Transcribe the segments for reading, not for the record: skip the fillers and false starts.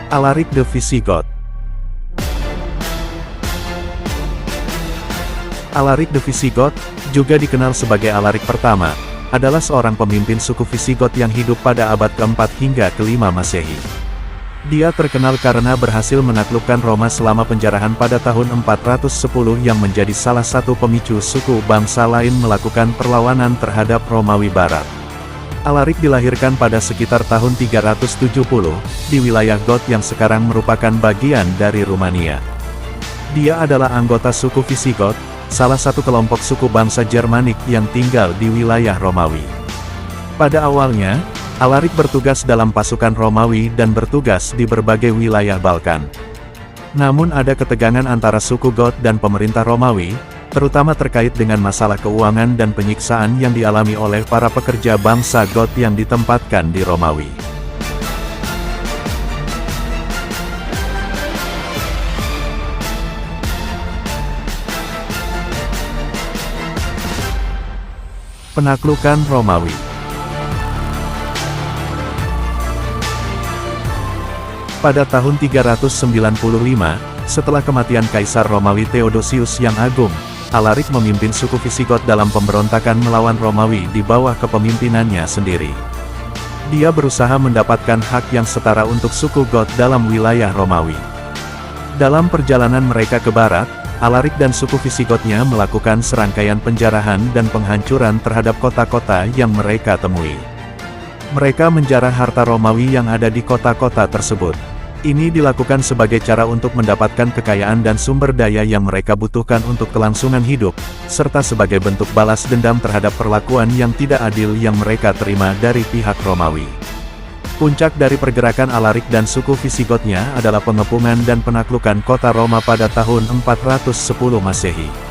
Alaric the Visigoth. Alaric the Visigoth, juga dikenal sebagai Alaric pertama, adalah seorang pemimpin suku Visigoth yang hidup pada abad ke-4 hingga ke-5 Masehi. Dia terkenal karena berhasil menaklukkan Roma selama penjarahan pada tahun 410 yang menjadi salah satu pemicu suku bangsa lain melakukan perlawanan terhadap Romawi Barat. Alaric dilahirkan pada sekitar tahun 370, di wilayah Goth yang sekarang merupakan bagian dari Rumania. Dia adalah anggota suku Visigoth, salah satu kelompok suku bangsa Germanik yang tinggal di wilayah Romawi. Pada awalnya, Alaric bertugas dalam pasukan Romawi dan bertugas di berbagai wilayah Balkan. Namun ada ketegangan antara suku Goth dan pemerintah Romawi, terutama terkait dengan masalah keuangan dan penyiksaan yang dialami oleh para pekerja bangsa Goth yang ditempatkan di Romawi. Penaklukan Romawi. Pada tahun 395, setelah kematian Kaisar Romawi Theodosius yang Agung, Alaric memimpin suku Visigoth dalam pemberontakan melawan Romawi di bawah kepemimpinannya sendiri. Dia berusaha mendapatkan hak yang setara untuk suku Goth dalam wilayah Romawi. Dalam perjalanan mereka ke barat, Alaric dan suku Visigothnya melakukan serangkaian penjarahan dan penghancuran terhadap kota-kota yang mereka temui. Mereka menjarah harta Romawi yang ada di kota-kota tersebut. Ini dilakukan sebagai cara untuk mendapatkan kekayaan dan sumber daya yang mereka butuhkan untuk kelangsungan hidup, serta sebagai bentuk balas dendam terhadap perlakuan yang tidak adil yang mereka terima dari pihak Romawi. Puncak dari pergerakan Alaric dan suku Visigothnya adalah pengepungan dan penaklukan kota Roma pada tahun 410 Masehi.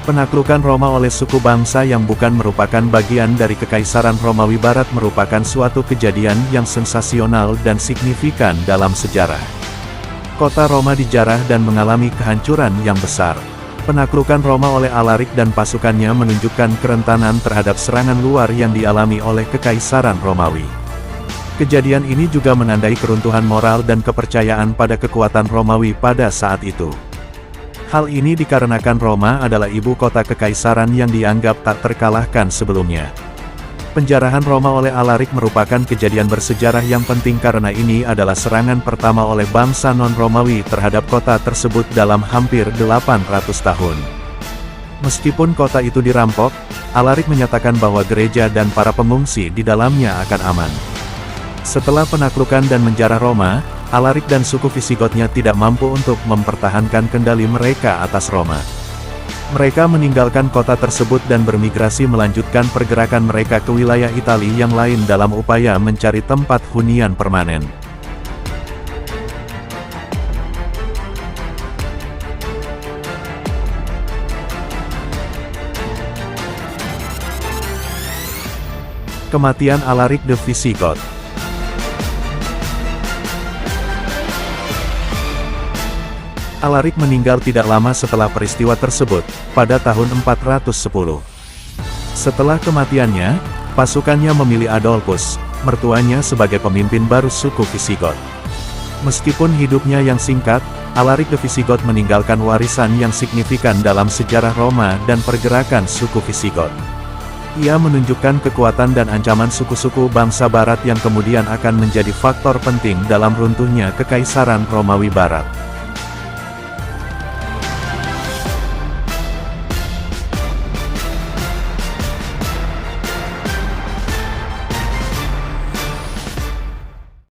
Penaklukan Roma oleh suku bangsa yang bukan merupakan bagian dari Kekaisaran Romawi Barat merupakan suatu kejadian yang sensasional dan signifikan dalam sejarah. Kota Roma dijarah dan mengalami kehancuran yang besar. Penaklukan Roma oleh Alaric dan pasukannya menunjukkan kerentanan terhadap serangan luar yang dialami oleh Kekaisaran Romawi. Kejadian ini juga menandai keruntuhan moral dan kepercayaan pada kekuatan Romawi pada saat itu. Hal ini dikarenakan Roma adalah ibu kota kekaisaran yang dianggap tak terkalahkan sebelumnya. Penjarahan Roma oleh Alaric merupakan kejadian bersejarah yang penting karena ini adalah serangan pertama oleh bangsa non-Romawi terhadap kota tersebut dalam hampir 800 tahun. Meskipun kota itu dirampok, Alaric menyatakan bahwa gereja dan para pengungsi di dalamnya akan aman. Setelah penaklukan dan menjarah Roma, Alaric dan suku Visigothnya tidak mampu untuk mempertahankan kendali mereka atas Roma. Mereka meninggalkan kota tersebut dan bermigrasi melanjutkan pergerakan mereka ke wilayah Italia yang lain dalam upaya mencari tempat hunian permanen. Kematian Alaric the Visigoth. Alaric meninggal tidak lama setelah peristiwa tersebut, pada tahun 410. Setelah kematiannya, pasukannya memilih Adolphus, mertuanya sebagai pemimpin baru suku Visigoth. Meskipun hidupnya yang singkat, Alaric the Visigoth meninggalkan warisan yang signifikan dalam sejarah Roma dan pergerakan suku Visigoth. Ia menunjukkan kekuatan dan ancaman suku-suku bangsa Barat yang kemudian akan menjadi faktor penting dalam runtuhnya Kekaisaran Romawi Barat.